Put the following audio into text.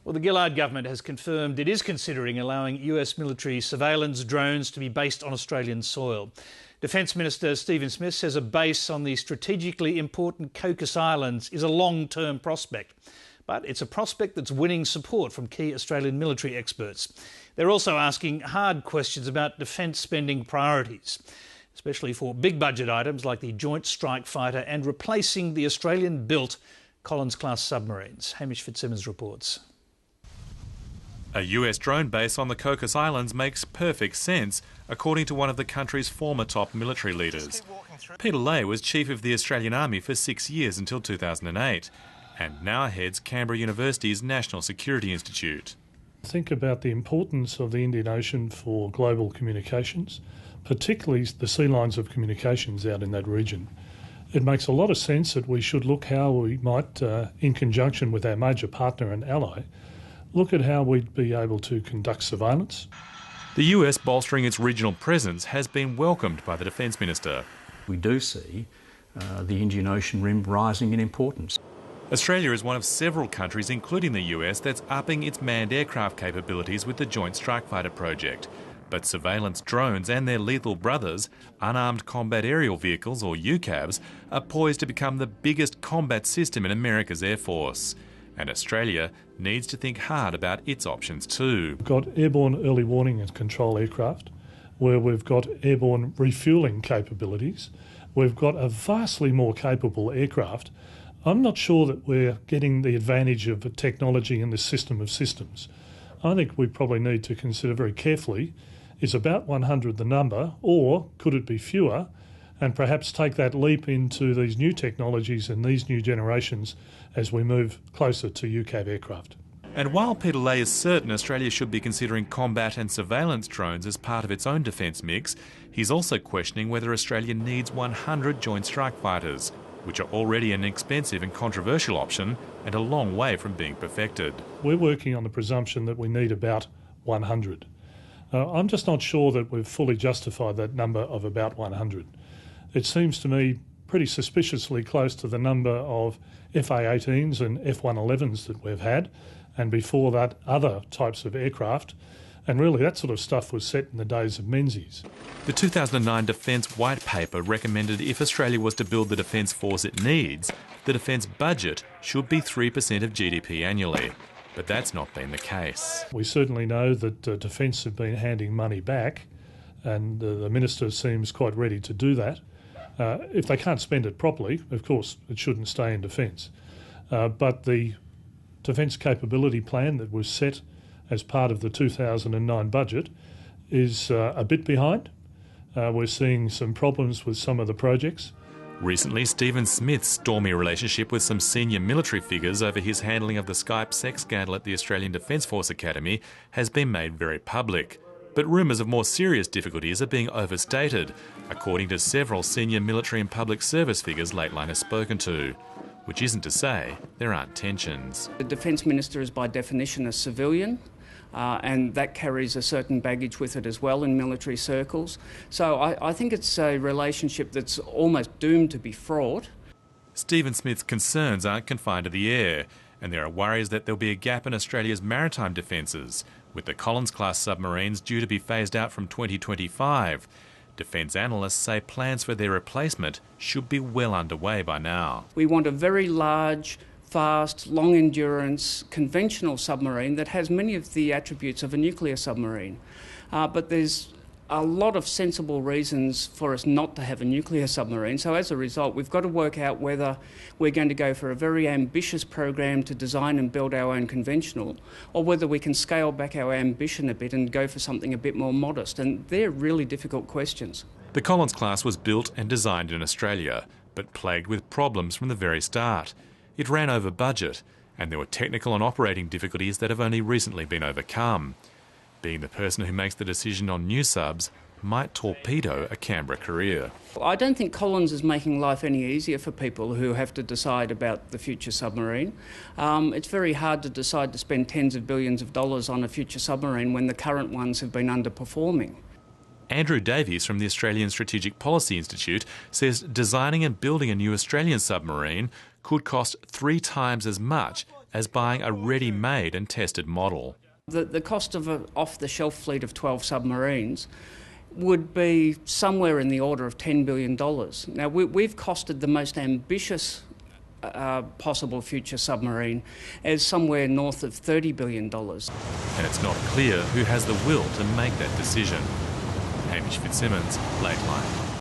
Well, the Gillard Government has confirmed it is considering allowing US military surveillance drones to be based on Australian soil. Defence Minister Stephen Smith says a base on the strategically important Cocos Islands is a long-term prospect. But it's a prospect that's winning support from key Australian military experts. They're also asking hard questions about defence spending priorities, especially for big budget items like the Joint Strike Fighter and replacing the Australian-built Collins-class submarines. Hamish Fitzsimmons reports. A US drone base on the Cocos Islands makes perfect sense, according to one of the country's former top military leaders. Peter Lay was chief of the Australian Army for 6 years until 2008, and now heads Canberra University's National Security Institute. Think about the importance of the Indian Ocean for global communications, particularly the sea lines of communications out in that region. It makes a lot of sense that we should look how we might, in conjunction with our major partner and ally, look at how we'd be able to conduct surveillance. The US bolstering its regional presence has been welcomed by the Defence Minister. We do see the Indian Ocean Rim rising in importance. Australia is one of several countries, including the US, that's upping its manned aircraft capabilities with the Joint Strike Fighter project. But surveillance drones and their lethal brothers, unarmed combat aerial vehicles or UCAVs, are poised to become the biggest combat system in America's Air Force. And Australia needs to think hard about its options too. We've got airborne early warning and control aircraft, where we've got airborne refuelling capabilities. We've got a vastly more capable aircraft. I'm not sure that we're getting the advantage of the technology in this system of systems. I think we probably need to consider very carefully, is about 100 the number, or could it be fewer? And perhaps take that leap into these new technologies and these new generations as we move closer to UCAV aircraft. And while Peter Lay is certain Australia should be considering combat and surveillance drones as part of its own defence mix, he's also questioning whether Australia needs 100 Joint Strike Fighters, which are already an expensive and controversial option and a long way from being perfected. We're working on the presumption that we need about 100. I'm just not sure that we've fully justified that number of about 100. It seems to me pretty suspiciously close to the number of FA-18s and F-111s that we've had, and before that other types of aircraft, and really that sort of stuff was set in the days of Menzies. The 2009 Defence White Paper recommended if Australia was to build the defence force it needs, the defence budget should be 3% of GDP annually. But that's not been the case. We certainly know that Defence have been handing money back, and the Minister seems quite ready to do that. If they can't spend it properly, of course, it shouldn't stay in defence. But the defence capability plan that was set as part of the 2009 budget is a bit behind. We're seeing some problems with some of the projects. Recently, Stephen Smith's stormy relationship with some senior military figures over his handling of the Skype sex scandal at the Australian Defence Force Academy has been made very public. But rumours of more serious difficulties are being overstated, according to several senior military and public service figures Lateline has spoken to. Which isn't to say there aren't tensions. The Defence Minister is by definition a civilian, and that carries a certain baggage with it as well in military circles. So I think it's a relationship that's almost doomed to be fraught. Stephen Smith's concerns aren't confined to the air, and there are worries that there'll be a gap in Australia's maritime defences, with the Collins-class submarines due to be phased out from 2025. Defence analysts say plans for their replacement should be well underway by now. We want a very large, fast, long-endurance, conventional submarine that has many of the attributes of a nuclear submarine. But there's a lot of sensible reasons for us not to have a nuclear submarine. So as a result, we've got to work out whether we're going to go for a very ambitious program to design and build our own conventional, or whether we can scale back our ambition a bit and go for something a bit more modest. And they're really difficult questions. The Collins class was built and designed in Australia, but plagued with problems from the very start. It ran over budget, and there were technical and operating difficulties that have only recently been overcome. Being the person who makes the decision on new subs might torpedo a Canberra career. I don't think Collins is making life any easier for people who have to decide about the future submarine. It's very hard to decide to spend tens of billions of dollars on a future submarine when the current ones have been underperforming. Andrew Davies from the Australian Strategic Policy Institute says designing and building a new Australian submarine could cost 3 times as much as buying a ready-made and tested model. The cost of an off-the-shelf fleet of 12 submarines would be somewhere in the order of $10 billion. Now, we've costed the most ambitious possible future submarine as somewhere north of $30 billion. And it's not clear who has the will to make that decision. Hamish Fitzsimmons, Late Line.